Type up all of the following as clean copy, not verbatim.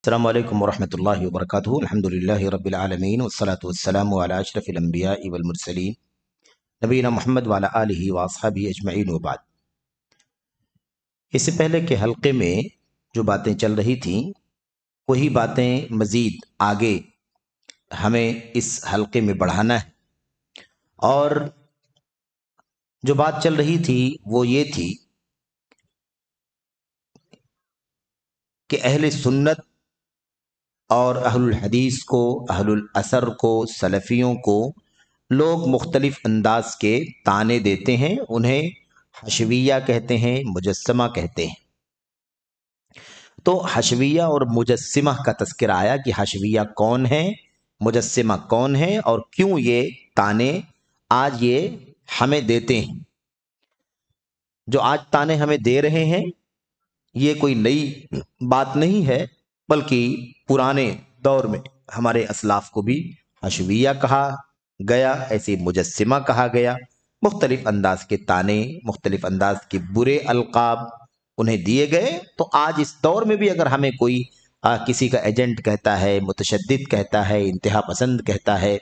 السلام علیکم ورحمۃ اللہ وبرکاتہ۔ الحمدللہ رب العالمین والصلاة والسلام علی اشرف الانبیاء والمرسلین نبینا محمد وعلی آلہ واصحابہ اجمعین وبعد۔ اس سے پہلے کے حلقے میں جو باتیں چل رہی تھیں وہی باتیں مزید آگے ہمیں اس حلقے میں بڑھانا ہے، اور جو بات چل رہی تھی وہ یہ تھی کہ اہل سنت اور اہل الحدیث کو، اہل الاثر کو، سلفیوں کو لوگ مختلف انداز کے طعنے دیتے ہیں، انہیں حشویہ کہتے ہیں، مجسمہ کہتے ہیں۔ تو حشویہ اور مجسمہ کا تذکرہ آیا کہ حشویہ کون ہے، مجسمہ کون ہے، اور کیوں یہ طعنے آج یہ ہمیں دیتے ہیں۔ جو آج طعنے ہمیں دے رہے ہیں یہ کوئی نئی بات نہیں ہے، بلکہ پرانے دور میں ہمارے اسلاف کو بھی حشویہ کہا گیا، ایسے مجسمہ کہا گیا، مختلف انداز کے طعنے، مختلف انداز کے برے القاب انہیں دیے گئے۔ تو آج اس دور میں بھی اگر ہمیں کوئی کسی کا ایجنٹ کہتا ہے، متشدد کہتا ہے، انتہا پسند کہتا ہے،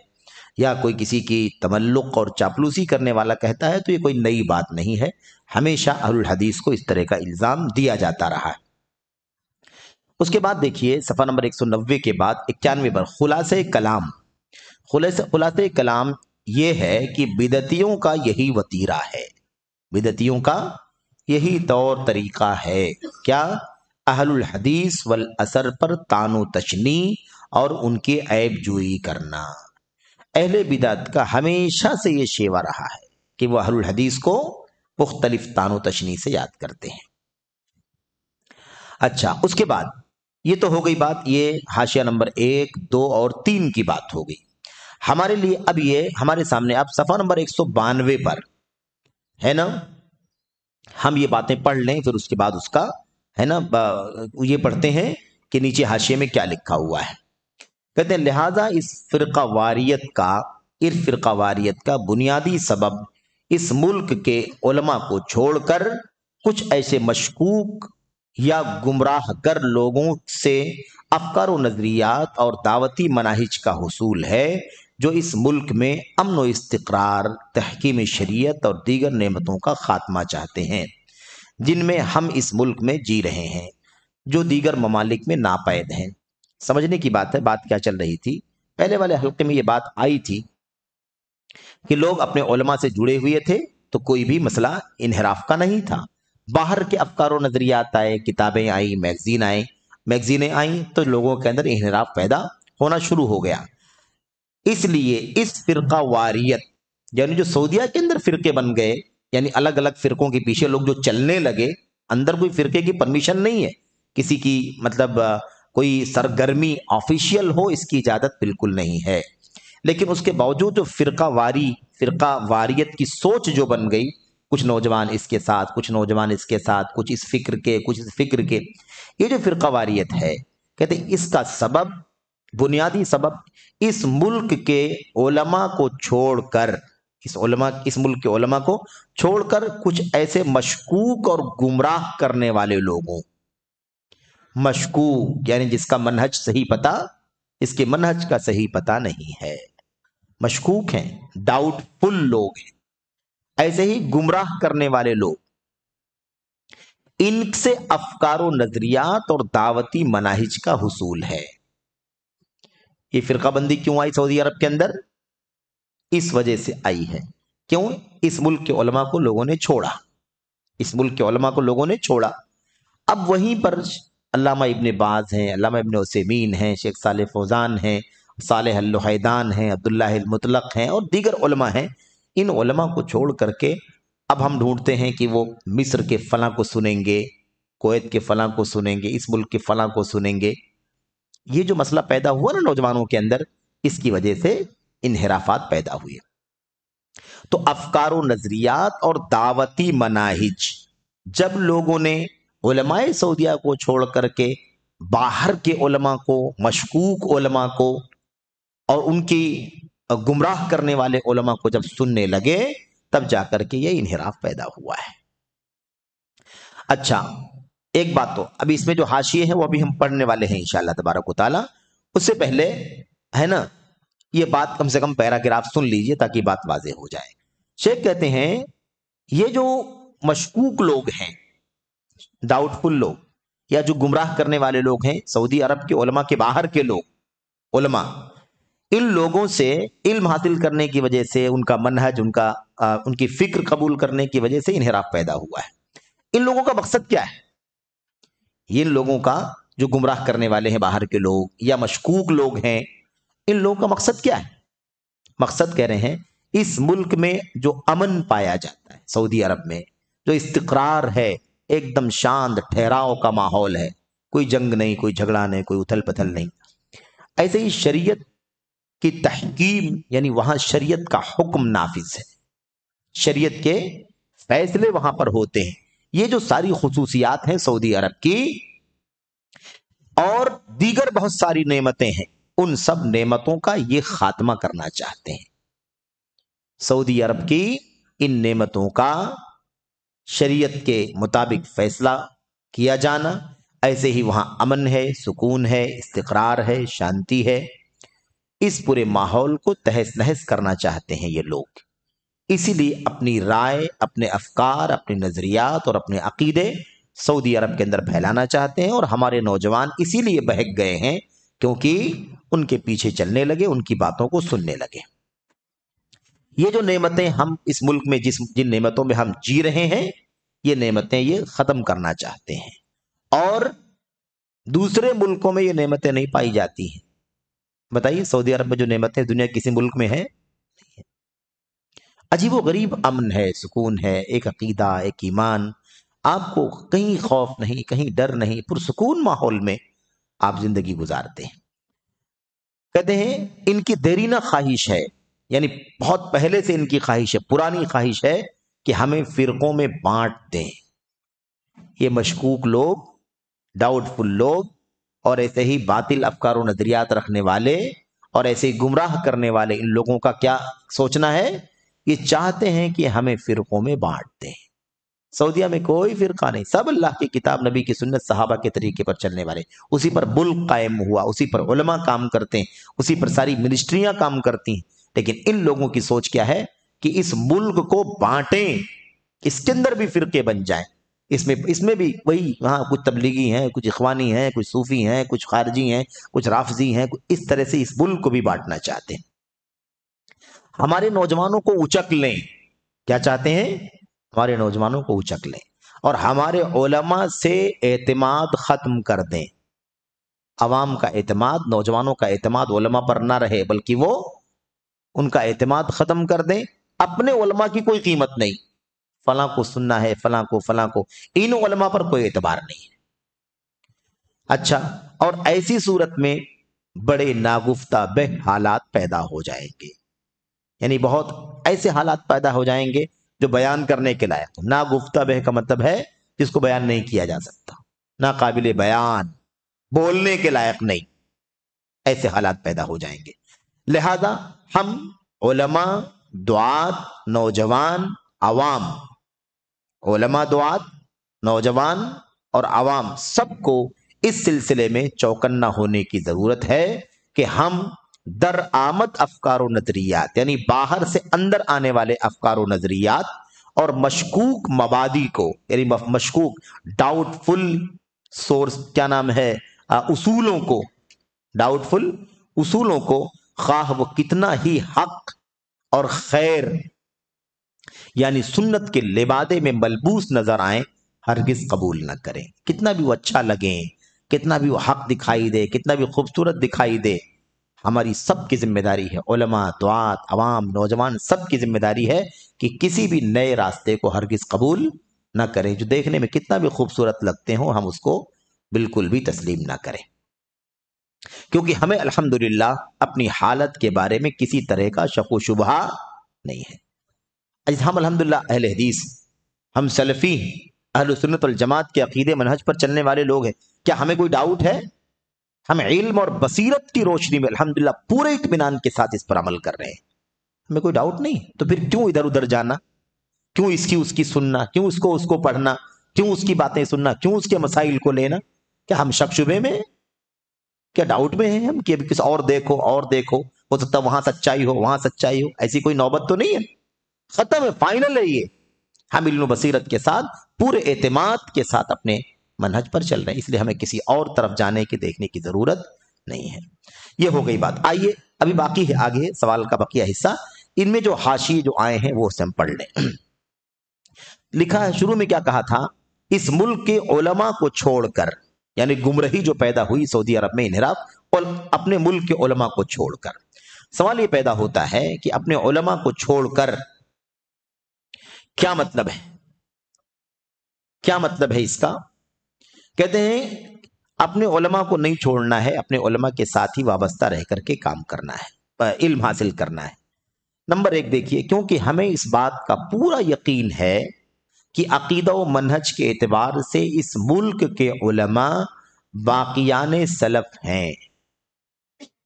یا کوئی کسی کی تملق اور چاپلوسی کرنے والا کہتا ہے، تو یہ کوئی نئی بات نہیں ہے، ہمیشہ اہل الحدیث کو اس طرح کا الزام دیا جاتا رہا ہے۔ اس کے بعد دیکھیے صفحہ نمبر 190 کے بعد 91 پر خلاصہ کلام۔ خلاصہ کلام یہ ہے کہ بدعتیوں کا یہی وتیرہ ہے، بدعتیوں کا یہی طور طریقہ ہے، کیا؟ اہل الحدیث والاثر پر طعن و تشنیع اور ان کے عیب جوئی کرنا۔ اہل بدعت کا ہمیشہ سے یہ شیوا رہا ہے کہ وہ اہل الحدیث کو مختلف طعن و تشنیع سے یاد کرتے ہیں۔ اچھا، اس کے بعد یہ تو ہو گئی بات، یہ حاشیہ نمبر 1، 2 اور 3 کی بات ہو گئی۔ ہمارے لیے اب یہ ہمارے سامنے اب صفحہ نمبر 192 پر ہے نا، ہم یہ باتیں پڑھ لیں، پھر اس کے بعد اس کا ہے نا یہ پڑھتے ہیں کہ نیچے حاشیے میں کیا لکھا ہوا ہے۔ کہتے ہیں لہذا اس فرقہ واریت کا بنیادی سبب اس ملک کے علماء کو چھوڑ کر کچھ ایسے مشکوک یا گمراہ گر لوگوں سے افکار و نظریات اور دعوتی مناہج کا حصول ہے، جو اس ملک میں امن و استقرار، تحکیم شریعت اور دیگر نعمتوں کا خاتمہ چاہتے ہیں، جن میں ہم اس ملک میں جی رہے ہیں، جو دیگر ممالک میں ناپید ہیں۔ سمجھنے کی بات ہے، بات کیا چل رہی تھی؟ پہلے والے حلقے میں یہ بات آئی تھی کہ لوگ اپنے علماء سے جڑے ہوئے تھے تو کوئی بھی مسئلہ انحراف کا نہیں تھا۔ باہر کے افکار و نظریات آئے، کتابیں آئیں، میگزینیں آئیں، تو لوگوں کے اندر انحراف پیدا ہونا شروع ہو گیا۔ اس لیے اس فرقہ واریت، یعنی جو سعودیہ کے اندر فرقے بن گئے، یعنی الگ الگ فرقوں کے پیچھے لوگ جو چلنے لگے، اندر کوئی فرقے کی پرمیشن نہیں ہے، کسی کی مطلب کوئی سرگرمی آفیشیل ہو اس کی اجازت بالکل نہیں ہے، لیکن اس کے باوجود جو فرقہ واریت کی سوچ جو بن گئی، کچھ نوجوان اس کے ساتھ، کچھ نوجوان اس کے ساتھ، کچھ اس فکر کے، کچھ اس فکر کے، یہ جو فرقہ واریت ہے، کہتے ہیں اس کا سبب، بنیادی سبب اس ملک کے علماء کو چھوڑ کر، اس ملک کے علماء کو چھوڑ کر کچھ ایسے مشکوک اور گمراہ کرنے والے لوگوں، مشکوک یعنی جس کا منہج صحیح پتہ، اس کے منہج کا صحیح پتہ نہیں ہے، مشکوک ہیں، ڈاؤٹ فل لوگ ہیں، ایسے ہی گمراہ کرنے والے لوگ، ان سے افکار و نظریات اور دعوتی مناہج کا حصول ہے۔ یہ فرقہ بندی کیوں آئی سعودی عرب کے اندر؟ اس وجہ سے آئی ہے، کیوں؟ اس ملک کے علماء کو لوگوں نے چھوڑا، اس ملک کے علماء کو لوگوں نے چھوڑا۔ اب وہیں پر علامہ ابن باز ہیں، علامہ ابن عثیمین ہیں، شیخ صالح فوزان ہیں، صالح الحیدان ہیں، عبداللہ المطلق ہیں، اور دیگر علماء ہیں۔ ان علماء کو چھوڑ کر کے اب ہم ڈھونڈتے ہیں کہ وہ مصر کے فلاں کو سنیں گے، کویت کے فلاں کو سنیں گے، اس ملک کے فلاں کو سنیں گے۔ یہ جو مسئلہ پیدا ہوا نا نوجوانوں کے اندر، اس کی وجہ سے انحرافات پیدا ہوئے۔ تو افکار و نظریات اور دعوتی مناہج، جب لوگوں نے علماء سعودیہ کو چھوڑ کر کے باہر کے علماء کو، مشکوک علماء کو اور ان کی گمراہ کرنے والے علماء کو جب سننے لگے، تب جا کر کے یہ انحراف پیدا ہوا ہے۔ اچھا، ایک بات تو ابھی اس میں جو حاشیے ہیں وہ ابھی ہم پڑھنے والے ہیں انشاءاللہ تبارک و تعالی، اس سے پہلے ہے نا یہ بات کم سے کم پیراگراف سن لیجئے تاکہ بات واضح ہو جائے۔ شیخ کہتے ہیں یہ جو مشکوک لوگ ہیں، ڈاؤٹ فل لوگ، یا جو گمراہ کرنے والے لوگ ہیں، سعودی عرب کے علماء کے باہر کے لوگ، علماء، ان لوگوں سے علم حاصل کرنے کی وجہ سے، ان کا منہج، ان کی فکر قبول کرنے کی وجہ سے انحراف پیدا ہوا ہے۔ ان لوگوں کا مقصد کیا ہے؟ ان لوگوں کا جو گمراہ کرنے والے ہیں باہر کے لوگ یا مشکوک لوگ ہیں، ان لوگوں کا مقصد کیا ہے؟ مقصد کہہ رہے ہیں اس ملک میں جو امن پایا جاتا ہے، سعودی عرب میں جو استقرار ہے، ایک دم شانت ٹھہراؤ کا ماحول ہے، کوئی جنگ نہیں، کوئی جھگڑا نہیں، کوئی اتھل پتھل نہیں، ایسے ہی شریعت کی تحکیم، یعنی وہاں شریعت کا حکم نافذ ہے، شریعت کے فیصلے وہاں پر ہوتے ہیں۔ یہ جو ساری خصوصیات ہیں سعودی عرب کی اور دیگر بہت ساری نعمتیں ہیں، ان سب نعمتوں کا یہ خاتمہ کرنا چاہتے ہیں۔ سعودی عرب کی ان نعمتوں کا شریعت کے مطابق فیصلہ کیا جانا، ایسے ہی وہاں امن ہے، سکون ہے، استقرار ہے، شانتی ہے، اس پورے ماحول کو تہس نہس کرنا چاہتے ہیں یہ لوگ۔ اسی لیے اپنی رائے، اپنے افکار، اپنے نظریات اور اپنے عقیدے سعودی عرب کے اندر پھیلانا چاہتے ہیں، اور ہمارے نوجوان اسی لیے بہک گئے ہیں کیونکہ ان کے پیچھے چلنے لگے، ان کی باتوں کو سننے لگے۔ یہ جو نعمتیں ہم اس ملک میں جن نعمتوں میں ہم جی رہے ہیں، یہ نعمتیں یہ ختم کرنا چاہتے ہیں، اور دوسرے ملکوں میں یہ نعمتیں نہیں پائی جاتی ہیں۔ بتائیے سعودی عرب میں جو نعمتیں دنیا کسی ملک میں ہیں، عجیب و غریب امن ہے، سکون ہے، ایک عقیدہ، ایک ایمان، آپ کو کہیں خوف نہیں، کہیں ڈر نہیں، پرسکون ماحول میں آپ زندگی گزارتے ہیں۔ کہتے ہیں ان کی دیرینہ خواہش ہے، یعنی بہت پہلے سے ان کی خواہش ہے، پرانی خواہش ہے کہ ہمیں فرقوں میں بانٹ دیں۔ یہ مشکوک لوگ، ڈاؤٹ فل لوگ، اور ایسے ہی باطل افکار و نظریات رکھنے والے اور ایسے ہی گمراہ کرنے والے، ان لوگوں کا کیا سوچنا ہے؟ یہ چاہتے ہیں کہ ہمیں فرقوں میں بانٹ دیں۔ سعودیہ میں کوئی فرقہ نہیں، سب اللہ کی کتاب، نبی کی سنت، صحابہ کے طریقے پر چلنے والے، اسی پر ملک قائم ہوا، اسی پر علماء کام کرتے ہیں، اسی پر ساری منسٹریاں کام کرتی ہیں۔ لیکن ان لوگوں کی سوچ کیا ہے کہ اس ملک کو بانٹیں، اس کے اندر بھی فرقے بن جائیں، اس میں بھی وہی، وہاں کچھ تبلیغی ہیں، کچھ اخوانی ہیں، کچھ صوفی ہیں، کچھ خارجی ہیں، کچھ رافضی ہیں، اس طرح سے اس ملک کو بھی بانٹنا چاہتے ہیں۔ ہمارے نوجوانوں کو اچک لیں، کیا چاہتے ہیں؟ ہمارے نوجوانوں کو اچک لیں اور ہمارے علماء سے اعتماد ختم کر دیں۔ عوام کا اعتماد، نوجوانوں کا اعتماد علماء پر نہ رہے، بلکہ وہ ان کا اعتماد ختم کر دیں۔ اپنے علماء کی کوئی قیمت نہیں، فلاں کو سننا ہے، فلاں کو، ان علماء پر کوئی اعتبار نہیں ہے۔ اچھا، اور ایسی صورت میں بڑے ناگفتہ بہ حالات پیدا ہو جائیں گے، یعنی بہت ایسے حالات پیدا ہو جائیں گے جو بیان کرنے کے لائق۔ ناگفتہ بہ کا مطلب ہے جس کو بیان نہیں کیا جا سکتا، ناقابل بیان، بولنے کے لائق نہیں، ایسے حالات پیدا ہو جائیں گے۔ لہذا ہم علماء، دعات، نوجوان، عوام، علماء، دعات، نوجوان اور عوام، سب کو اس سلسلے میں چوکنا ہونے کی ضرورت ہے کہ ہم درآمد افکار و نظریات، یعنی باہر سے اندر آنے والے افکار و نظریات اور مشکوک مبادی کو، یعنی مشکوک ڈاؤٹ فل سورس، کیا نام ہے، اصولوں کو، ڈاؤٹ فل اصولوں کو، خواہ وہ کتنا ہی حق اور خیر یعنی سنت کے لبادے میں ملبوس نظر آئیں، ہرگز قبول نہ کریں۔ کتنا بھی وہ اچھا لگیں، کتنا بھی وہ حق دکھائی دے، کتنا بھی خوبصورت دکھائی دے، ہماری سب کی ذمہ داری ہے، علماء، دعات، عوام، نوجوان، سب کی ذمہ داری ہے کہ کسی بھی نئے راستے کو ہرگز قبول نہ کریں، جو دیکھنے میں کتنا بھی خوبصورت لگتے ہوں، ہم اس کو بالکل بھی تسلیم نہ کریں، کیونکہ ہمیں الحمدللہ اپنی حالت کے بارے میں کسی طرح کا شک و شبہ نہیں ہے۔ ہم الحمدللہ اہل حدیث، ہم سلفی، اہل سنت والجماعت کے عقیدے منہج پر چلنے والے لوگ ہیں، کیا ہمیں کوئی ڈاؤٹ ہے؟ ہم علم اور بصیرت کی روشنی میں الحمدللہ پورے اطمینان کے ساتھ اس پر عمل کر رہے ہیں، ہمیں کوئی ڈاؤٹ نہیں۔ تو پھر کیوں ادھر ادھر جانا، کیوں اس کی سننا، کیوں اس کو پڑھنا، کیوں اس کی باتیں سننا, کیوں اس کے مسائل کو لینا؟ کیا ہم شک شبے میں ہیں؟ کیا ڈاؤٹ میں ہیں ہم کہ ابھی کس اور دیکھو اور دیکھو, ہو سکتا ہے وہاں سچائی ہو وہاں سچائی ہو؟ ایسی کوئی نوبت تو نہیں ہے. ختم ہے, فائنل ہے یہ. ہم علم و بصیرت کے ساتھ پورے اعتماد کے ساتھ اپنے منہج پر چل رہے ہیں, اس لیے ہمیں کسی اور طرف جانے کی دیکھنے کی ضرورت نہیں ہے. یہ ہو گئی بات. آئیے ابھی باقی ہے آگے سوال کا بقیہ حصہ. ان میں جو حاشیے جو آئے ہیں وہ سے ہم پڑھ لیں. لکھا ہے شروع میں کیا کہا تھا, اس ملک کے علماء کو چھوڑ کر, یعنی گمراہی جو پیدا ہوئی سعودی عرب میں انحراف, اور اپنے ملک کے علماء کو چھوڑ کر. سوال یہ پیدا ہوتا ہے کہ اپنے علماء کو چھوڑ کر کیا مطلب ہے؟ کیا مطلب ہے اس کا؟ کہتے ہیں اپنے علماء کو نہیں چھوڑنا ہے, اپنے علماء کے ساتھ ہی وابستہ رہ کر کے کام کرنا ہے, علم حاصل کرنا ہے. نمبر ایک دیکھیے, کیونکہ ہمیں اس بات کا پورا یقین ہے کہ عقیدہ و منہج کے اعتبار سے اس ملک کے علماء باقیان سلف ہیں.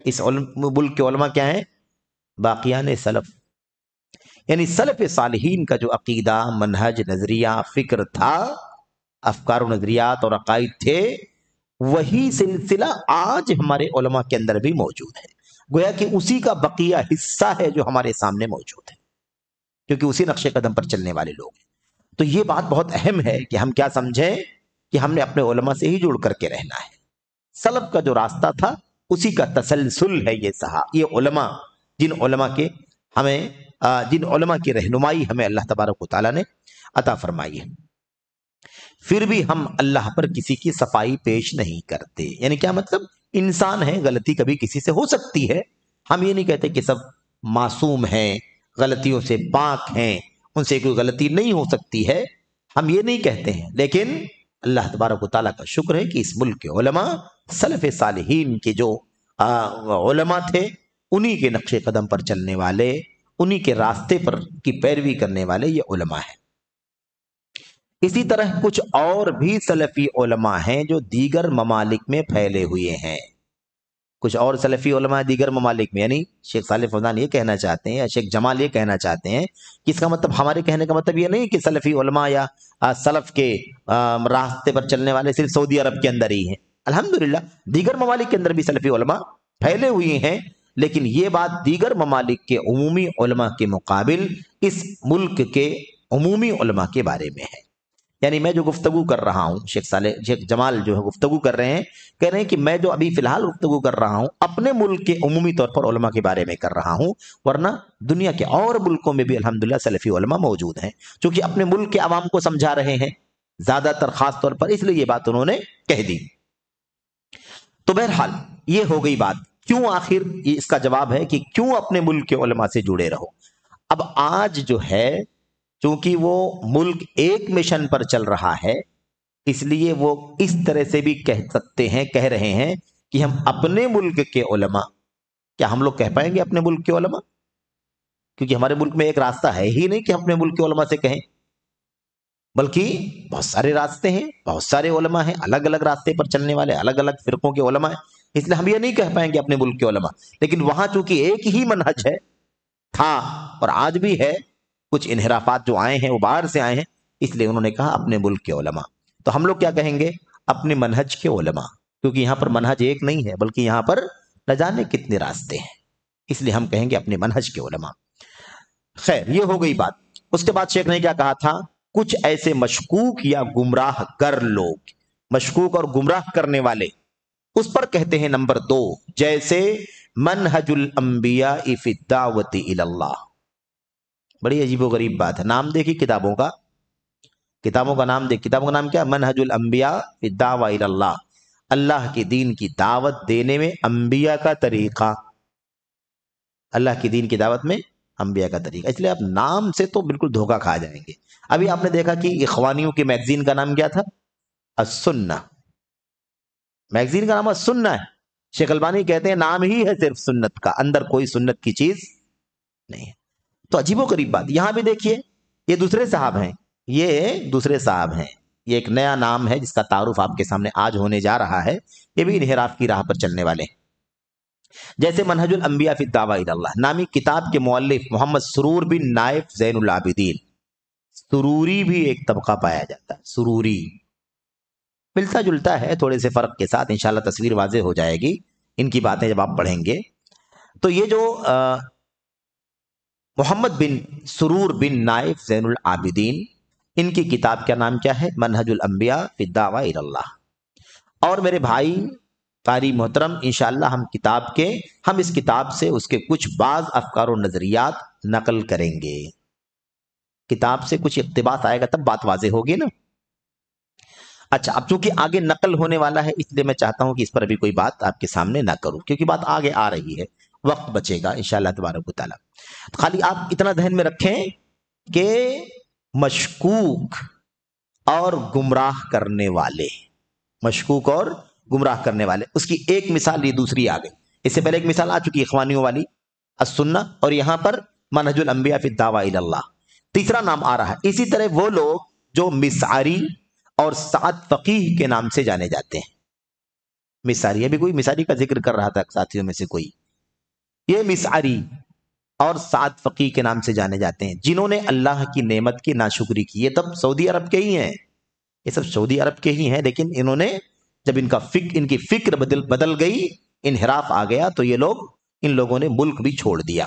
اس ملک کے علماء کیا ہیں؟ باقیان سلف. یعنی سلف صالحین کا جو عقیدہ, منہج, نظریہ, فکر تھا, افکار و نظریات اور عقائد تھے, وہی سلسلہ آج ہمارے علماء کے اندر بھی موجود ہے. گویا کہ اسی کا بقیہ حصہ ہے جو ہمارے سامنے موجود ہے, کیونکہ اسی نقش قدم پر چلنے والے لوگ ہیں. تو یہ بات بہت اہم ہے کہ ہم کیا سمجھیں کہ ہم نے اپنے علماء سے ہی جڑ کر کے رہنا ہے. سلف کا جو راستہ تھا اسی کا تسلسل ہے یہ علماء, جن علماء کے ہمیں جن علماء کی رہنمائی ہمیں اللہ تبارک و تعالیٰ نے عطا فرمائی ہے. پھر بھی ہم اللہ پر کسی کی صفائی پیش نہیں کرتے. یعنی کیا مطلب؟ انسان ہے, غلطی کبھی کسی سے ہو سکتی ہے. ہم یہ نہیں کہتے کہ سب معصوم ہیں, غلطیوں سے پاک ہیں, ان سے کوئی غلطی نہیں ہو سکتی ہے, ہم یہ نہیں کہتے ہیں. لیکن اللہ تبارک و تعالیٰ کا شکر ہے کہ اس ملک کے علماء, سلف صالحین کے جو علماء تھے, انہی کے نقش قدم پر چلنے والے, انہی کے راستے پر کی پیروی کرنے والے یہ علماء ہیں. اسی طرح کچھ اور بھی سلفی علماء ہیں جو دیگر ممالک میں پھیلے ہوئے ہیں. کچھ اور سلفی علماء دیگر ممالک میں, یعنی شیخ صالح فوزان یہ کہنا چاہتے ہیں یا شیخ جمال یہ کہنا چاہتے ہیں کہ اس کا مطلب, ہمارے کہنے کا مطلب یہ نہیں کہ سلفی علماء یا سلف کے راستے پر چلنے والے صرف سعودی عرب کے اندر ہی ہیں. الحمدللہ دیگر ممالک کے اندر بھی سلفی علماء پھیلے ہوئے ہیں, لیکن یہ بات دیگر ممالک کے عمومی علماء کے مقابل اس ملک کے عمومی علماء کے بارے میں ہے. یعنی میں جو گفتگو کر رہا ہوں, شیخ جمال جو ہے گفتگو کر رہے ہیں, کہہ رہے ہیں کہ میں جو ابھی فی الحال گفتگو کر رہا ہوں اپنے ملک کے عمومی طور پر علماء کے بارے میں کر رہا ہوں, ورنہ دنیا کے اور ملکوں میں بھی الحمدللہ سلفی علماء موجود ہیں, چونکہ اپنے ملک کے عوام کو سمجھا رہے ہیں زیادہ تر, خاص طور پر, اس لیے یہ بات انہوں نے کہہ دی. تو بہرحال یہ ہو گئی بات. کیوں آخر اس کا جواب ہے کہ کیوں اپنے ملک کے علماء سے جڑے رہو. اب آج جو ہے چونکہ وہ ملک ایک مشن پر چل رہا ہے, اس لیے وہ اس طرح سے بھی کہہ رہے ہیں کہ ہم اپنے ملک کے علماء, کیا ہم لوگ کہہ پائیں گے اپنے ملک کے علماء؟ کیونکہ ہمارے ملک میں ایک راستہ ہے ہی نہیں کہ ہم اپنے ملک کے علماء سے کہیں, بلکہ بہت سارے راستے ہیں, بہت سارے علماء ہیں, الگ الگ راستے پر چلنے والے, الگ الگ فرقوں کے علماء ہیں. اس لیے ہم یہ نہیں کہہ پائیں گے اپنے ملک کے علماء. لیکن وہاں چونکہ ایک ہی منہج ہے, تھا اور آج بھی ہے, کچھ انحرافات جو آئے ہیں وہ باہر سے آئے ہیں, اس لیے انہوں نے کہا اپنے ملک کے علماء. تو ہم لوگ کیا کہیں گے؟ اپنے منہج کے علماء, کیونکہ یہاں پر منہج ایک نہیں ہے بلکہ یہاں پر نہ جانے کتنے راستے ہیں, اس لیے ہم کہیں گے اپنے منہج کے علماء. خیر یہ ہو گئی بات. اس کے بعد شیخ نے کیا کہا تھا, کچھ ایسے مشکوک یا گمراہ گر لوگ, مشکوک اور گمراہ کرنے والے, اس پر کہتے ہیں نمبر 2, جیسے منہج الانبیاء فی الدعوت الی اللہ. بڑی عجیب و غریب بات ہے. نام دیکھیے کتابوں کا نام دیکھ, کتابوں کا نام کیا؟ منہج الانبیاء فی الدعوۃ الی اللہ, اللہ کے دین کی دعوت دینے میں انبیاء کا طریقہ, اللہ کے دین کی دعوت میں انبیاء کا طریقہ. اس لیے آپ نام سے تو بالکل دھوکہ کھا جائیں گے. ابھی آپ نے دیکھا کہ اخوانیوں کی میگزین کا نام کیا تھا؟ السنہ. میگزین کا نام السنہ ہے. شیخ البانی کہتے ہیں نام ہی ہے صرف سنت کا, اندر کوئی سنت کی چیز نہیں ہے. تو عجیب و غریب بات. یہاں بھی دیکھیے یہ دوسرے صاحب ہیں, یہ ایک نیا نام ہے جس کا تعارف آپ کے سامنے آج ہونے جا رہا ہے. یہ بھی انحراف کی راہ پر چلنے والے ہیں. جیسے منہج الانبیاء فی الدعوۃ الی اللہ نامی کتاب کے مؤلف محمد سرور بن نائف زین العابدین, سروری بھی ایک طبقہ پایا جاتا ہے، سروری ملتا جلتا ہے تھوڑے سے فرق کے ساتھ، انشاءاللہ تصویر واضح ہو جائے گی ان کی باتیں جب آپ پڑھیں گے. تو یہ جو محمد بن سرور بن نائف زین العابدین، ان کی کتاب کا نام کیا ہے؟ منہج الانبیاء فی الدعوہ الی اللہ. اور میرے بھائی قاری محترم، انشاءاللہ ہم اس کتاب سے اس کے کچھ بعض افکار و نظریات نقل کریں گے. کتاب سے کچھ اقتباس آئے گا تب بات واضح ہوگی نا. اچھا، اب چونکہ آگے نقل ہونے والا ہے اس لیے میں چاہتا ہوں کہ اس پر ابھی کوئی بات آپ کے سامنے نہ کروں، کیونکہ بات آگے آ رہی ہے، وقت بچے گا انشاءاللہ تبارک و تعالی. خالی آپ اتنا ذہن میں رکھیں کہ مشکوک اور گمراہ کرنے والے، مشکوک اور گمراہ کرنے والے، اس کی ایک مثال یہ دوسری آ گئی. اس سے پہلے ایک مثال آ چکی اخوانیوں والی السنہ، اور یہاں پر منہج الانبیاء فی الدعوہ الی اللہ، تیسرا نام آ رہا ہے. اسی طرح وہ لوگ جو مسعری اور سعد فقیہ کے نام سے جانے جاتے ہیں. مسعری، ابھی کوئی مسعری کا ذکر کر رہا تھا ساتھیوں میں سے کوئی، یہ مسعری اور سعد فقیہ کے نام سے جانے جاتے ہیں، جنہوں نے اللہ کی نعمت کی ناشکری کی. یہ تب سعودی عرب کے ہی ہیں، یہ سب سعودی عرب کے ہی ہیں، لیکن انہوں نے جب ان کی فکر بدل گئی، انحراف آ گیا، تو ان لوگوں نے ملک بھی چھوڑ دیا.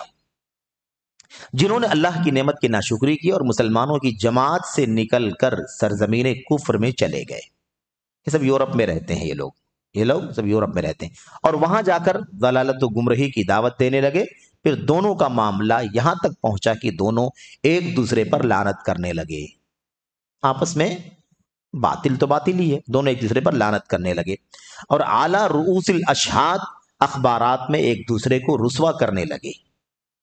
جنہوں نے اللہ کی نعمت کی ناشکری کی اور مسلمانوں کی جماعت سے نکل کر سرزمین کفر میں چلے گئے. یہ سب یورپ میں رہتے ہیں، یہ لوگ سب یورپ میں رہتے ہیں، اور وہاں جا کر ضلالت و گمراہی کی دعوت دینے لگے. پھر دونوں کا معاملہ یہاں تک پہنچا کہ دونوں ایک دوسرے پر لعنت کرنے لگے. آپس میں باطل تو باطل ہی ہے، دونوں ایک دوسرے پر لعنت کرنے لگے، اور اعلیٰ رؤوس الاشہاد اخبارات میں ایک دوسرے کو رسوا کرنے لگے.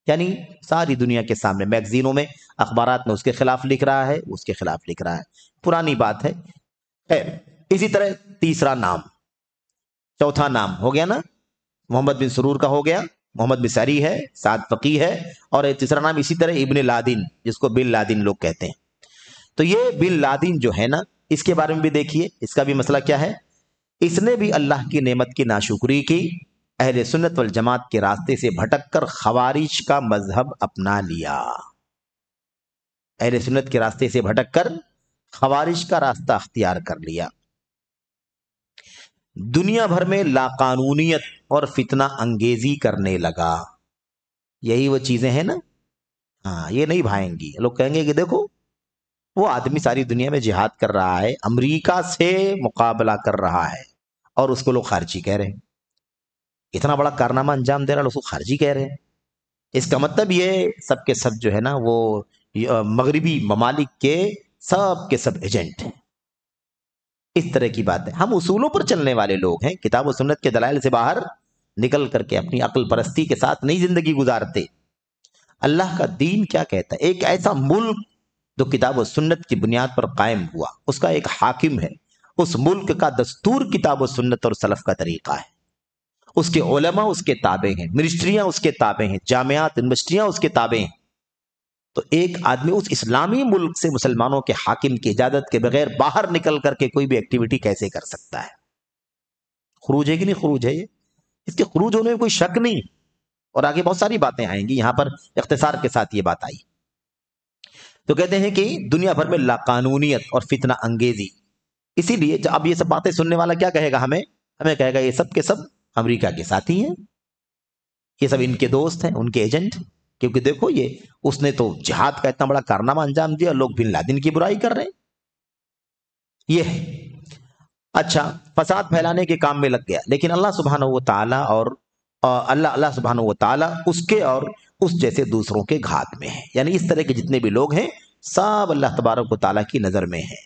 یعنی ساری دنیا کے سامنے میگزینوں میں، اخبارات میں اس کے خلاف لکھ رہا ہے، اس کے خلاف لکھ رہا ہے. پرانی بات ہے. خیر، اسی طرح تیسرا نام، چوتھا نام ہو گیا نا، محمد بن سرور کا ہو گیا، محمد مسعری ہے، سعد فقیہ ہے، اور ایک تیسرا نام اسی طرح ابن لادن، جس کو بن لادن لوگ کہتے ہیں. تو یہ بن لادن جو ہے نا، اس کے بارے میں بھی دیکھیے، اس کا بھی مسئلہ کیا ہے. اس نے بھی اللہ کی نعمت کی ناشکری کی، اہل سنت والجماعت کے راستے سے بھٹک کر خوارج کا مذہب اپنا لیا. اہل سنت کے راستے سے بھٹک کر خوارج کا راستہ اختیار کر لیا. دنیا بھر میں لاقانونیت اور فتنہ انگیزی کرنے لگا. یہی وہ چیزیں ہیں نا، ہاں، یہ نہیں بھائیں گی. لوگ کہیں گے کہ دیکھو وہ آدمی ساری دنیا میں جہاد کر رہا ہے، امریکہ سے مقابلہ کر رہا ہے، اور اس کو لوگ خارجی کہہ رہے ہیں. اتنا بڑا کارنامہ انجام دے رہا ہے، اس کو خارجی کہہ رہے ہیں. اس کا مطلب یہ سب کے سب جو ہے نا، وہ مغربی ممالک کے سب ایجنٹ ہیں. اس طرح کی بات ہے. ہم اصولوں پر چلنے والے لوگ ہیں، کتاب و سنت کے دلائل سے باہر نکل کر کے اپنی عقل پرستی کے ساتھ نہیں زندگی گزارتے. اللہ کا دین کیا کہتا ہے؟ ایک ایسا ملک جو کتاب و سنت کی بنیاد پر قائم ہوا، اس کا ایک حاکم ہے، اس ملک کا دستور کتاب و سنت اور سلف کا طریقہ ہے، اس کے علماء اس کے تابع ہیں، منسٹریاں اس کے تابع ہیں، جامعات یونیورسٹیاں اس کے تابع ہیں. تو ایک آدمی اس اسلامی ملک سے مسلمانوں کے حاکم کی اجازت کے بغیر باہر نکل کر کے کوئی بھی ایکٹیویٹی کیسے کر سکتا ہے؟ خروج ہے کہ نہیں خروج ہے؟ یہ اس کے خروج ہونے میں کوئی شک نہیں. اور آگے بہت ساری باتیں آئیں گی، یہاں پر اختصار کے ساتھ یہ بات آئی. تو کہتے ہیں کہ دنیا بھر میں لاقانونیت اور فتنہ انگیزی. اسی لیے جب اب یہ سب باتیں سننے والا کیا کہے گا؟ ہمیں کہے گا یہ سب کے سب امریکہ کے ساتھی ہیں، یہ سب ان کے دوست ہیں، ان کے ایجنٹ. کیونکہ دیکھو اس نے تو جہاد کا اتنا بڑا کارنامہ انجام دیا، لوگ بن لادن کی برائی کر رہے ہیں. یہ ہے. اچھا، فساد پھیلانے کے کام میں لگ گیا، لیکن اللہ سبحانہ و تعالیٰ اللہ سبحانہ و تعالیٰ اس کے اور اس جیسے دوسروں کے گھات میں ہے. یعنی اس طرح کے جتنے بھی لوگ ہیں سب اللہ تبارک و تعالیٰ کی نظر میں ہیں.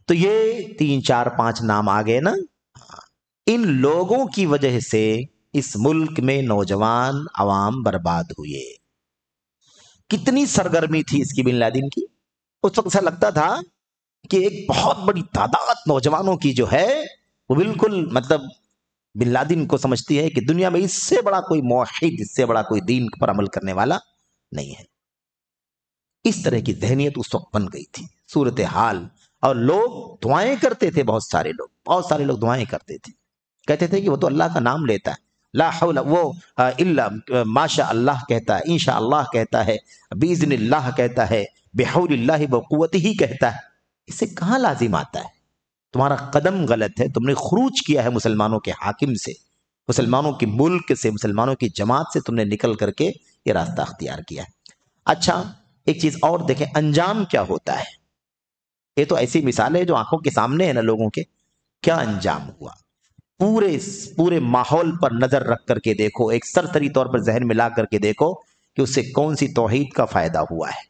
تو یہ 3 4 5 نام آ گئے نا. ان لوگوں کی وجہ سے اس ملک میں نوجوان عوام برباد ہوئے. کتنی سرگرمی تھی اس کی بن لادن کی. اس وقت ایسا لگتا تھا کہ ایک بہت بڑی تعداد نوجوانوں کی جو ہے وہ بالکل بن لادن کو سمجھتی ہے کہ دنیا میں اس سے بڑا کوئی موحد، اس سے بڑا کوئی دین پر عمل کرنے والا نہیں ہے. اس طرح کی ذہنیت اس وقت بن گئی تھی صورتحال. اور لوگ دعائیں کرتے تھے، بہت سارے لوگ دعائیں کرتے تھے، کہتے تھے کہ وہ تو اللہ کا نام لیتا ہے، لا حول، وہ الا ماشاء اللہ کہتا ہے، انشاء اللہ کہتا ہے، باذن اللہ کہتا ہے، بحول اللہ وقوتہ ہی کہتا ہے، اس سے کہاں لازم آتا ہے؟ تمہارا قدم غلط ہے، تم نے خروج کیا ہے مسلمانوں کے حاکم سے، مسلمانوں کے ملک سے، مسلمانوں کی جماعت سے تم نے نکل کر کے یہ راستہ اختیار کیا ہے۔ اچھا ایک چیز اور دیکھیں، انجام کیا ہوتا ہے؟ یہ تو ایسی مثال ہے جو آنکھوں کے سامنے ہے نا لوگوں کے، کیا انجام ہوا؟ پورے ماحول پر نظر رکھ کر کے دیکھو، ایک سرسری طور پر ذہن میں لا کر کے دیکھو کہ اس سے کون سی توحید کا فائدہ ہوا ہے،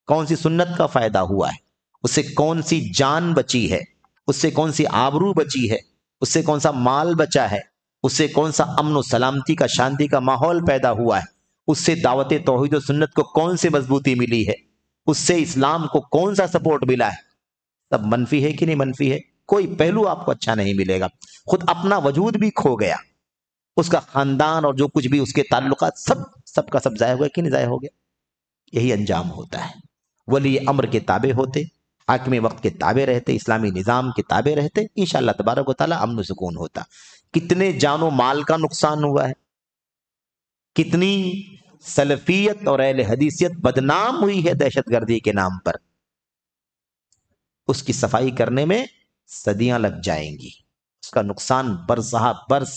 کون سی سنت کا فائدہ ہوا ہے، اس سے کون سی جان بچی ہے، اس سے کون سی آبرو بچی ہے، اس سے کون سا مال بچا ہے، اس سے کون سا امن و سلامتی کا، شانتی کا ماحول پیدا ہوا ہے، اس سے دعوت توحید و سنت کو کون سی مضبوطی ملی ہے، اس سے اسلام کو کون سا سپورٹ ملا ہے؟ سب منفی ہے کہ نہیں منفی ہے؟ کوئی پہلو آپ کو اچھا نہیں ملے گا، خود اپنا وجود بھی کھو گیا، اس کا خاندان اور جو کچھ بھی اس کے تعلقات سب کا سب ضائع ہو گیا کہ نہیں ضائع ہو گیا؟ یہی انجام ہوتا ہے۔ ولی امر کے تابع ہوتے، حاکم وقت کے تابع رہتے، اسلامی نظام کے تابع رہتے، انشاءاللہ تبارک و تعالیٰ امن و سکون ہوتا۔ کتنے جان و مال کا نقصان ہوا ہے، کتنی سلفیت اور اہل حدیثیت بدنام ہوئی ہے دہشت گردی کے نام پر، اس کی صفائی کرنے میں صدیاں لگ جائیں گی، اس کا نقصان برسہ برس،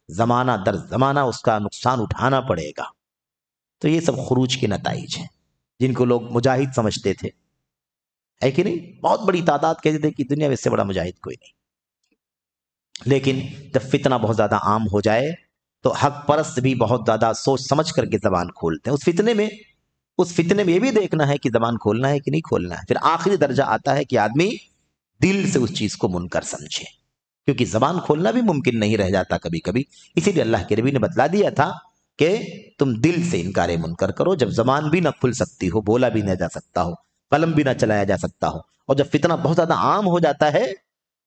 زمانہ در زمانہ اس کا نقصان اٹھانا پڑے گا۔ تو یہ سب خروج کے نتائج ہیں جن کو لوگ مجاہد سمجھتے تھے، ہے کہ نہیں؟ بہت بڑی تعداد کہتے تھے کہ دنیا میں اس سے بڑا مجاہد کوئی نہیں، لیکن جب فتنہ بہت زیادہ عام ہو جائے تو حق پرست بھی بہت زیادہ سوچ سمجھ کر کے زبان کھولتے ہیں۔ اس فتنے میں یہ بھی دیکھنا ہے کہ زبان کھولنا ہے کہ نہیں کھولنا ہے۔ پھر آخری درجہ آتا ہے کہ آدمی دل سے اس چیز کو منکر سمجھے، کیونکہ زبان کھولنا بھی ممکن نہیں رہ جاتا کبھی کبھی، اسی لیے اللہ کے نبی نے بتلا دیا تھا کہ تم دل سے انکار منکر کرو۔ جب زبان بھی نہ کھل سکتی ہو، بولا بھی نہ جا سکتا ہو، قلم بھی نہ چلایا جا سکتا ہو، اور جب فتنہ بہت زیادہ عام ہو جاتا ہے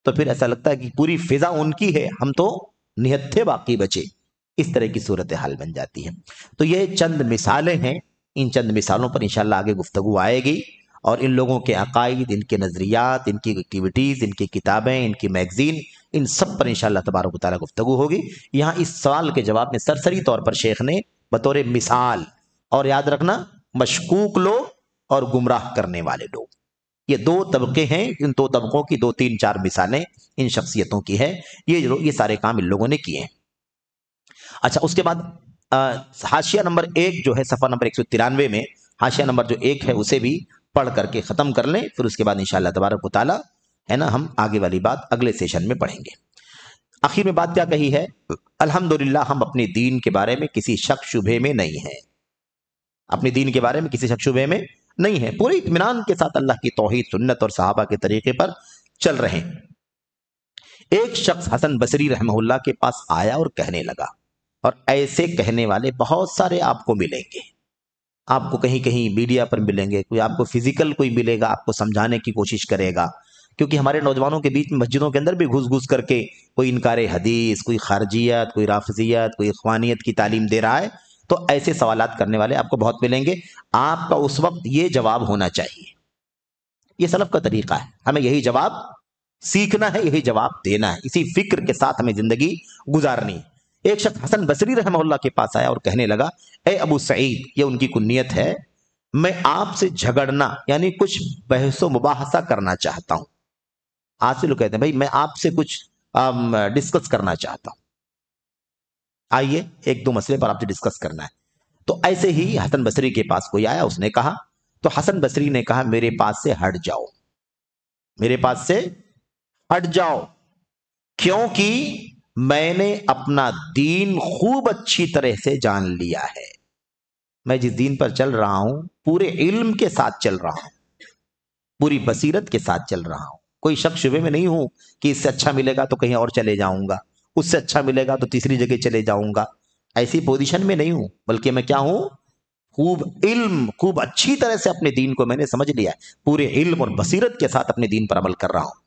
تو پھر ایسا لگتا ہے کہ پوری فضا ان کی ہے، ہم تو نہت تھے باقی بچے، اس طرح کی صورتحال بن جاتی ہے۔ تو یہ چند مثالیں ہیں، ان چند مثالوں پر انشاءاللہ آگے گفتگو آئے گی، اور ان لوگوں کے عقائد، ان کے نظریات، ان کی ایکٹیویٹیز، ان کی کتابیں، ان کی میگزین، ان سب پر انشاءاللہ تبارک و تعالیٰ گفتگو ہوگی۔ یہاں اس سوال کے جواب میں سرسری طور پر شیخ نے بطور مثال، اور یاد رکھنا مشکوک لوگ اور گمراہ کرنے والے لوگ، یہ دو طبقے ہیں، ان دو طبقوں کی 2-3-4 مثالیں ان شخصیتوں کی ہے، یہ سارے کام ان لوگوں نے کیے ہیں۔ اچھا اس کے بعد حاشیہ نمبر 1 جو ہے صفحہ نمبر 193 میں، حاشیہ نمبر جو 1 ہے اسے بھی پڑھ کر کے ختم کر لیں، پھر اس کے بعد انشاءاللہ تبارک و تعالی ہے نا ہم آگے والی بات اگلے سیشن میں پڑھیں گے۔ آخر میں بات کیا کہی ہے؟ الحمدللہ ہم اپنے دین کے بارے میں کسی شک شبے میں نہیں ہیں، اپنے دین کے بارے میں کسی شک شبے میں نہیں ہے، پورے اطمینان کے ساتھ اللہ کی توحید، سنت اور صحابہ کے طریقے پر چل رہے ہیں۔ ایک شخص حسن بصری رحمہ اللہ کے پاس آیا اور کہنے لگا، اور ایسے کہنے والے بہت سارے آپ کو ملیں گے، آپ کو کہیں کہیں میڈیا پر ملیں گے، کوئی آپ کو فزیکل کوئی ملے گا، آپ کو سمجھانے کی کوشش کرے گا، کیونکہ ہمارے نوجوانوں کے بیچ میں مسجدوں کے اندر بھی گھس گھس کر کے کوئی انکار حدیث، کوئی خارجیت، کوئی رافضیت، کوئی اخوانیت کی تعلیم دے رہا ہے، تو ایسے سوالات کرنے والے آپ کو بہت ملیں گے۔ آپ کا اس وقت یہ جواب ہونا چاہیے، یہ سلف کا طریقہ ہے، ہمیں یہی جواب سیکھنا ہے، یہی جواب دینا ہے، اسی فکر کے ساتھ ہمیں زندگی گزارنی ہے۔ ایک شخص حسن بصری رحمہ اللہ کے پاس آیا اور کہنے لگا، اے ابو سعید، یہ ان کی کنیت ہے، میں آپ سے جھگڑنا یعنی کچھ بحث و مباحثہ کرنا چاہتا ہوں۔ آج سے لوگ کہتے ہیں بھائی میں آپ سے کچھ ڈسکس کرنا چاہتا ہوں، آئیے 1-2 مسئلے پر آپ سے ڈسکس کرنا ہے۔ تو ایسے ہی حسن بصری کے پاس کوئی آیا، اس نے کہا، تو حسن بصری نے کہا میرے پاس سے ہٹ جاؤ، میرے پاس سے ہٹ جاؤ، کیونکہ میں نے اپنا دین خوب اچھی طرح سے جان لیا ہے، میں جس دین پر چل رہا ہوں پورے علم کے ساتھ چل رہا ہوں، پوری بصیرت کے ساتھ چل رہا ہوں، کوئی شک شبے میں نہیں ہوں کہ اس سے اچھا ملے گا تو کہیں اور چلے جاؤں گا، اس سے اچھا ملے گا تو تیسری جگہ چلے جاؤں گا، ایسی پوزیشن میں نہیں ہوں، بلکہ میں کیا ہوں، خوب اچھی طرح سے اپنے دین کو میں نے سمجھ لیا ہے، پورے علم اور بصیرت کے ساتھ اپنے دین پر عمل کر رہا ہوں۔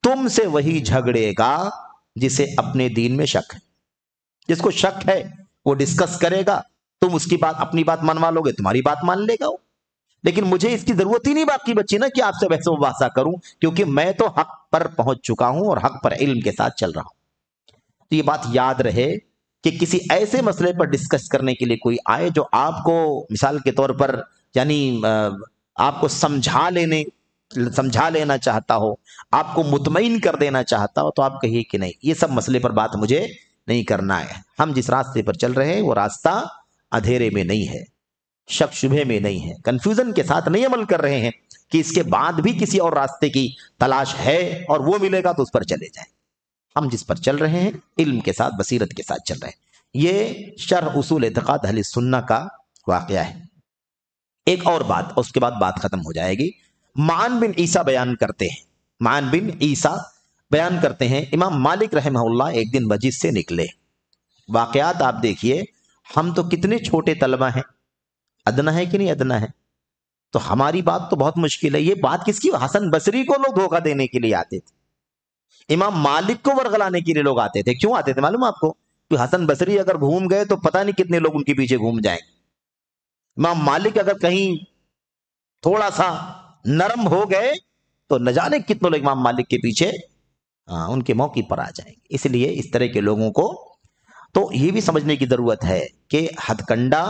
تم سے وہی جھگڑے گا جسے اپنے دین میں شک ہے، جس کو شک ہے وہ ڈسکس کرے گا، تم اس کی بات اپنی بات منوا لو گے، تمہاری بات مان لے گا وہ، لیکن مجھے اس کی ضرورت ہی نہیں باقی بچی نا کہ آپ سے بحث و مباحثہ کروں، کیونکہ میں تو حق پر پہنچ چکا ہوں اور حق پر علم کے ساتھ چل رہا ہوں۔ تو یہ بات یاد رہے کہ کسی ایسے مسئلے پر ڈسکس کرنے کے لیے کوئی آئے جو آپ کو مثال کے طور پر یعنی آپ کو سمجھا لینا چاہتا ہو، آپ کو مطمئن کر دینا چاہتا ہو، تو آپ کہیے کہ نہیں، یہ سب مسئلے پر بات مجھے نہیں کرنا ہے، ہم جس راستے پر چل رہے ہیں وہ راستہ اندھیرے میں نہیں ہے، شک شبہ میں نہیں ہے، کنفیوژن کے ساتھ نہیں عمل کر رہے ہیں کہ اس کے بعد بھی کسی اور راستے کی تلاش ہے اور وہ ملے گا تو اس پر چلے جائیں۔ ہم جس پر چل رہے ہیں علم کے ساتھ، بصیرت کے ساتھ چل رہے ہیں۔ یہ شرح اصول اعتقاد اہل سنہ کا واقعہ ہے۔ ایک اور بات، اس کے بعد بات ختم ہو جائے گی۔ معن بن عیسیٰ بیان کرتے ہیں، معن بن عیسیٰ بیان کرتے ہیں، امام مالک رحمہ اللہ ایک دن مسجد سے نکلے۔ واقعات آپ دیکھیے، ہم تو کتنے چھوٹے طلبہ ہیں، ادنا ہے کہ نہیں ادنا ہے، تو ہماری بات تو بہت مشکل ہے۔ یہ بات کس کی؟ حسن بصری کو لوگ دھوکہ دینے کے لیے آتے تھے، امام مالک کو ورغلانے کے لیے لوگ آتے تھے۔ کیوں آتے تھے معلوم آپ کو؟ کہ حسن بصری اگر گھوم گئے تو پتہ نہیں کتنے لوگ ان کے پیچھے گھوم جائیں گے۔ امام مالک اگر کہیں تھوڑا سا نرم ہو گئے تو نہ جانے کتنے لوگ امام مالک کے پیچھے ان کے موقع پر آ جائیں گے۔ اس لیے اس طرح کے لوگوں کو تو یہ بھی سمجھنے کی ضرورت ہے کہ ہتھ کنڈا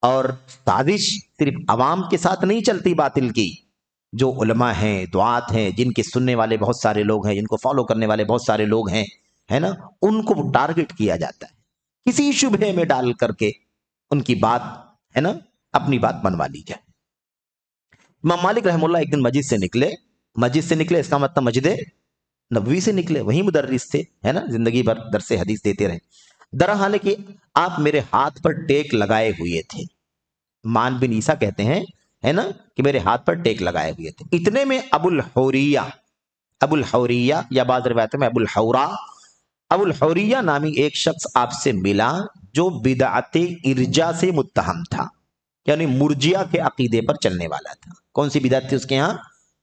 اور سازش صرف عوام کے ساتھ نہیں چلتی باطل کی، جو علماء ہیں، دعات ہیں، جن کے سننے والے بہت سارے لوگ ہیں، جن کو فالو کرنے والے بہت سارے لوگ ہیں، ہے نا، ان کو ٹارگٹ کیا جاتا ہے، کسی شبہے میں ڈال کر کے ان کی بات، ہے نا، اپنی بات بنوا لی جائے۔ امام مالک رحمہ اللہ ایک دن مسجد سے نکلے، اس کا مطلب مسجد نبوی سے نکلے، وہیں مدرس تھے، ہے نا، زندگی بھر درس حدیث دیتے رہے۔ درحال ہے کہ آپ میرے ہاتھ پر ٹیک لگائے ہوئے تھے، مان بن عیسیٰ کہتے ہیں، ہے نا، کہ میرے ہاتھ پر ٹیک لگائے ہوئے تھے۔ اتنے میں ابو الحوریہ یا بعض روایتوں میں ابو الحوریہ نامی ایک شخص آپ سے ملا جو بدعت ارجا سے متہم تھا، یعنی مرجیہ کے عقیدے پر چلنے والا تھا۔ کون سی بدعت تھی اس کے ہاں؟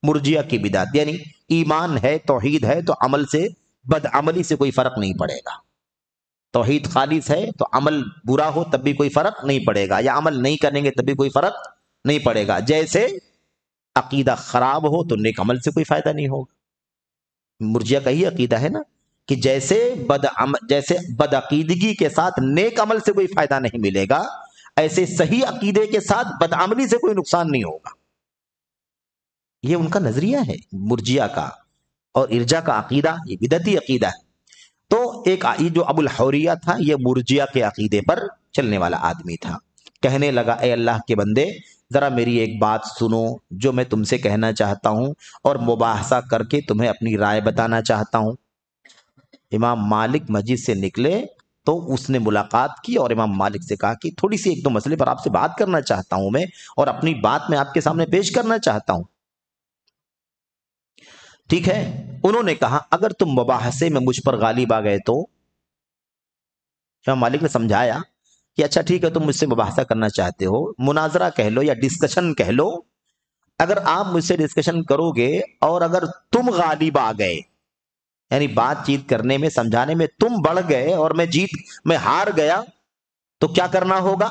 مرجیہ کی بدعت، یعنی ایمان ہے، توحید ہے، تو عمل سے، بدعملی سے کوئی فرق نہیں پڑے گا۔ توحید خالص ہے تو عمل برا ہو تب بھی کوئی فرق نہیں پڑے گا، یا عمل نہیں کریں گے تب بھی کوئی فرق نہیں پڑے گا۔ جیسے عقیدہ خراب ہو تو نیک عمل سے کوئی فائدہ نہیں ہوگا۔ مرجیہ کا ہی عقیدہ ہے نا کہ جیسے بدعقیدگی کے ساتھ نیک عمل سے کوئی فائدہ نہیں ملے گا، ایسے صحیح عقیدے کے ساتھ بدعملی سے کوئی نقصان نہیں ہوگا۔ یہ ان کا نظریہ ہے مرجیہ کا، اور ارجا کا عقیدہ یہ بدعتی عقیدہ ہے۔ تو ایک جو ابو الحوریہ تھا، یہ مرجیہ کے عقیدے پر چلنے والا آدمی تھا۔ کہنے لگا، اے اللہ کے بندے، ذرا میری ایک بات سنو جو میں تم سے کہنا چاہتا ہوں، اور مباحثہ کر کے تمہیں اپنی رائے بتانا چاہتا ہوں۔ امام مالک مسجد سے نکلے تو اس نے ملاقات کی اور امام مالک سے کہا کہ تھوڑی سی ایک دو مسئلے پر آپ سے بات کرنا چاہتا ہوں میں، اور اپنی بات میں آپ کے سامنے پیش کرنا چاہتا ہوں۔ ٹھیک ہے، انہوں نے کہا اگر تم مباحثے میں مجھ پر غالب آ گئے تو؟ امام مالک نے سمجھایا کہ اچھا ٹھیک ہے، تم مجھ سے مباحثہ کرنا چاہتے ہو، مناظرہ کہہ لو یا ڈسکشن کہہ لو، اگر آپ مجھ سے ڈسکشن کرو گے اور اگر تم غالب آ گئے، یعنی بات چیت کرنے میں، سمجھانے میں تم بڑھ گئے اور میں ہار گیا، تو کیا کرنا ہوگا؟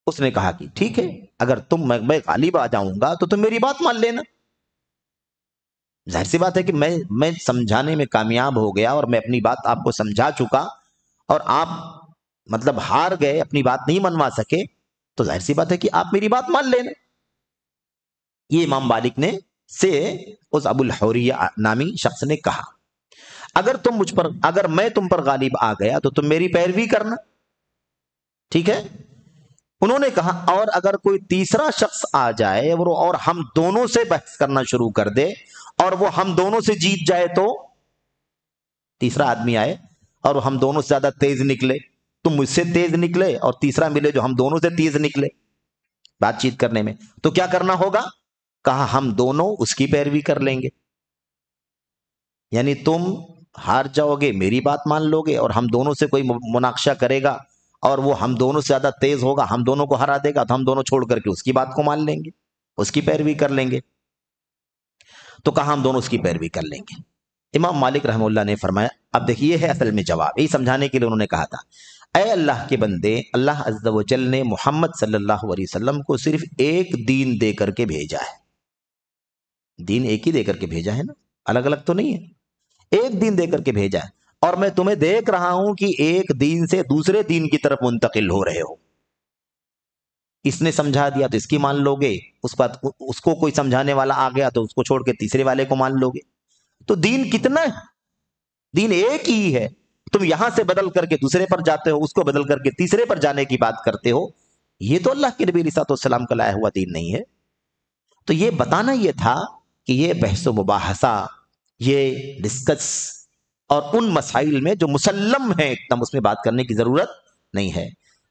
اس نے کہا کہ ٹھیک ہے، اگر میں غالب آ جاؤں گا تو تم میری بات مان لینا۔ ظاہر سی بات ہے کہ میں سمجھانے میں کامیاب ہو گیا اور میں اپنی بات آپ کو سمجھا چکا، اور آپ مطلب ہار گئے، اپنی بات نہیں منوا سکے، تو ظاہر سی بات ہے کہ آپ میری بات مان لینا۔ یہ امام مالک نے سے اس ابو الحوریہ نامی شخص نے کہا، اگر میں تم پر غالب آ گیا تو تم میری پیروی کرنا، ٹھیک ہے؟ انہوں نے کہا اور اگر کوئی تیسرا شخص آ جائے اور ہم دونوں سے بحث کرنا شروع کر دے اور وہ ہم دونوں سے جیت جائے تو؟ تیسرا آدمی آئے اور ہم دونوں سے زیادہ تیز نکلے، تم مجھ سے تیز نکلے اور تیسرا ملے جو ہم دونوں سے تیز نکلے بات چیت کرنے میں، تو کیا کرنا ہوگا؟ کہا ہم دونوں اس کی پیروی کر لیں گے، یعنی تم ہار جاؤ گے، میری بات مان لو گے، اور ہم دونوں سے کوئی مناقشہ کرے گا اور وہ ہم دونوں سے زیادہ تیز ہوگا، ہم دونوں کو ہرا دے گا، تو ہم دونوں چھوڑ کر کے اس کی بات کو مان لیں گے، اس کی پیروی کر لیں گے۔ تو کہا ہم دونوں اس کی پیروی کر لیں گے۔ امام مالک رحمہ اللہ نے فرمایا، اب دیکھیے ہے اصل میں جواب، یہی سمجھانے کے لیے انہوں نے کہا تھا، اے اللہ کے بندے، اللہ عز و جل نے محمد صلی اللہ علیہ وسلم کو صرف ایک دین دے کر کے بھیجا ہے، دین ایک ہی دے کر کے بھیجا ہے نا، الگ الگ تو نہیں ہے، ایک دین دے کر کے بھیجا ہے، اور میں تمہیں دیکھ رہا ہوں کہ ایک دین سے دوسرے دین کی طرف منتقل ہو رہے ہو۔ اس نے سمجھا دیا تو اس کی مان لوگے، اس کو کوئی سمجھانے والا آ گیا تو اس کو چھوڑ کے تیسرے والے کو مان لوگے۔ تو دین کتنا ہے؟ دین ایک ہی ہے۔ تم یہاں سے بدل کر کے دوسرے پر جاتے ہو، اس کو بدل کر کے تیسرے پر جانے کی بات کرتے ہو، یہ تو اللہ کے نبی علیہ الصلوۃ والسلام کا لایا ہوا دین نہیں ہے۔ تو یہ بتانا یہ تھا کہ یہ بحث و مباحثہ، یہ ڈسکس اور ان مسائل میں جو مسلم ہیں ایک دم، اس میں بات کرنے کی ضرورت نہیں ہے۔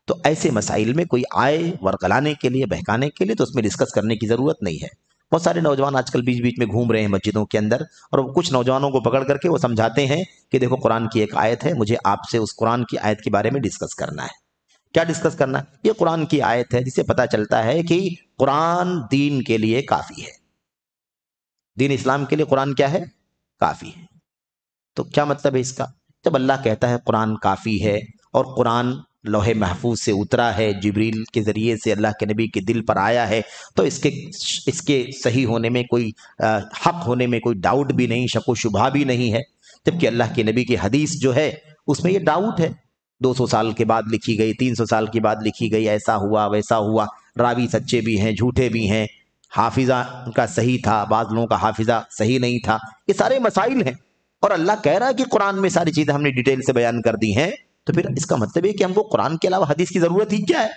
تو ایسے مسائل میں کوئی آئے ورگلانے کے لیے، بہکانے کے لیے، تو اس میں ڈسکس کرنے کی ضرورت نہیں ہے۔ بہت سارے نوجوان آج کل بیچ بیچ میں گھوم رہے ہیں مسجدوں کے اندر، اور کچھ نوجوانوں کو پکڑ کر کے وہ سمجھاتے ہیں کہ دیکھو قرآن کی ایک آیت ہے، مجھے آپ سے اس قرآن کی آیت کے بارے میں ڈسکس کرنا ہے۔ کیا ڈسکس کرنا ہے؟ یہ قرآن کی آیت ہے جسے پتہ چلتا ہے کہ قرآن دین کے لیے کافی ہے، دین اسلام کے لیے قرآن کیا ہے؟ کافی ہے۔ تو کیا مطلب ہے اس کا؟ جب اللہ کہتا ہے قرآن کافی ہے، اور قرآن لوح محفوظ سے اترا ہے، جبریل کے ذریعے سے اللہ کے نبی کے دل پر آیا ہے، تو اس کے صحیح ہونے میں کوئی حق ہونے میں کوئی ڈاؤٹ بھی نہیں، شک و شبہ بھی نہیں ہے۔ جبکہ اللہ کے نبی کی حدیث جو ہے اس میں یہ ڈاؤٹ ہے، 200 سال کے بعد لکھی گئی، 300 سال کے بعد لکھی گئی، ایسا ہوا ویسا ہوا، راوی سچے بھی ہیں جھوٹے بھی ہیں، حافظہ ان کا صحیح تھا، بعض لوگوں کا حافظہ صحیح نہیں تھا، یہ سارے مسائل ہیں۔ اور اللہ کہہ رہا ہے کہ قرآن میں ساری چیزیں ہم نے ڈیٹیل سے بیان کر دی ہیں، تو پھر اس کا مطلب ہے کہ ہم کو قرآن کے علاوہ حدیث کی ضرورت ہی کیا ہے؟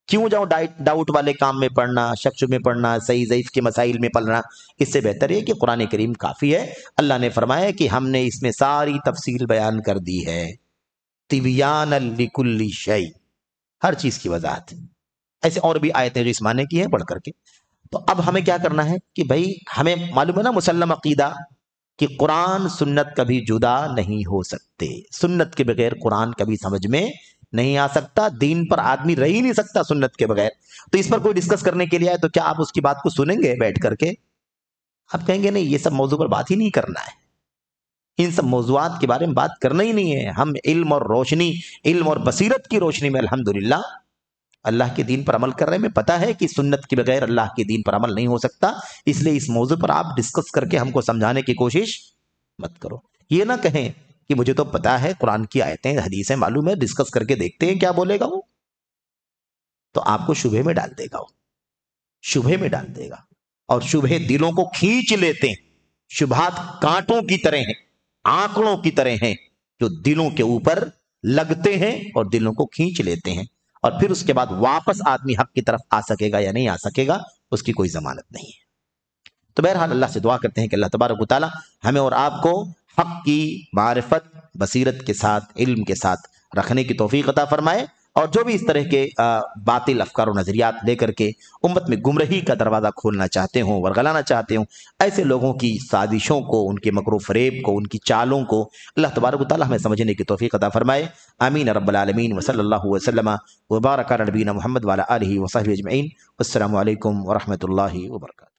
کیوں جاؤ ڈاؤٹ والے کام میں پڑھنا، شک میں پڑھنا، صحیح ضعیف کے مسائل میں پڑھنا؟ اس سے بہتر ہے کہ قرآن کریم کافی ہے۔ اللہ نے فرمایا کہ ہم نے اس میں ساری تفصیل بیان کر دی ہے، تبیان لکل شیء، ہر چیز کی وضاحت۔ ایسے اور بھی آیتیں جو اس معنی کی ہیں پڑھ کر کے۔ تو اب ہمیں کیا کرنا ہے کہ بھائی ہمیں معلوم ہے نا مسلم عقیدہ کہ قرآن سنت کبھی جدا نہیں ہو سکتے، سنت کے بغیر قرآن کبھی سمجھ میں نہیں آ سکتا، دین پر آدمی رہ ہی نہیں سکتا سنت کے بغیر۔ تو اس پر کوئی ڈسکس کرنے کے لیے آئے تو کیا آپ اس کی بات کو سنیں گے بیٹھ کر کے؟ آپ کہیں گے نہیں، یہ سب موضوع پر بات ہی نہیں کرنا ہے، ان سب موضوعات کے بارے میں بات کرنا ہی نہیں ہے۔ ہم علم اور روشنی، علم اور بصیرت کی روشنی میں الحمدللہ اللہ کے دین پر عمل کر رہے ہیں۔ میں پتہ ہے کہ سنت کے بغیر اللہ کے دین پر عمل نہیں ہو سکتا، اس لیے اس موضوع پر آپ ڈسکس کر کے ہم کو سمجھانے کی کوشش مت کرو۔ یہ نہ کہیں کہ مجھے تو پتہ ہے قرآن کی آیتیں حدیثیں معلوم ہے، ڈسکس کر کے دیکھتے ہیں کیا بولے گا وہ، تو آپ کو شبہے میں ڈال دے گا، وہ شبہے میں ڈال دے گا، اور شبہے دلوں کو کھینچ لیتے ہیں۔ شبہات کانٹوں کی طرح ہیں، آنکڑوں کی طرح ہیں، جو دلوں کے اوپر لگتے ہیں اور دلوں کو کھینچ لیتے ہیں، اور پھر اس کے بعد واپس آدمی حق کی طرف آ سکے گا یا نہیں آ سکے گا، اس کی کوئی ضمانت نہیں ہے۔ تو بہرحال اللہ سے دعا کرتے ہیں کہ اللہ تبارک و تعالی ہمیں اور آپ کو حق کی معرفت، بصیرت کے ساتھ، علم کے ساتھ رکھنے کی توفیق عطا فرمائے، اور جو بھی اس طرح کے باطل افکار و نظریات لے کر کے امت میں گمراہی کا دروازہ کھولنا چاہتے ہوں، ورگلانا چاہتے ہوں، ایسے لوگوں کی سازشوں کو، ان کے مکر و فریب کو، ان کی چالوں کو اللہ تبارک و تعالی ہمیں سمجھنے کی توفیق عطا فرمائے۔ آمین رب العالمین، وصلی اللہ وسلم وبارک علی نبینا محمد وعلی آلہ وصحبہ اجمعین۔ السلام علیکم ورحمۃ اللہ وبرکاتہ۔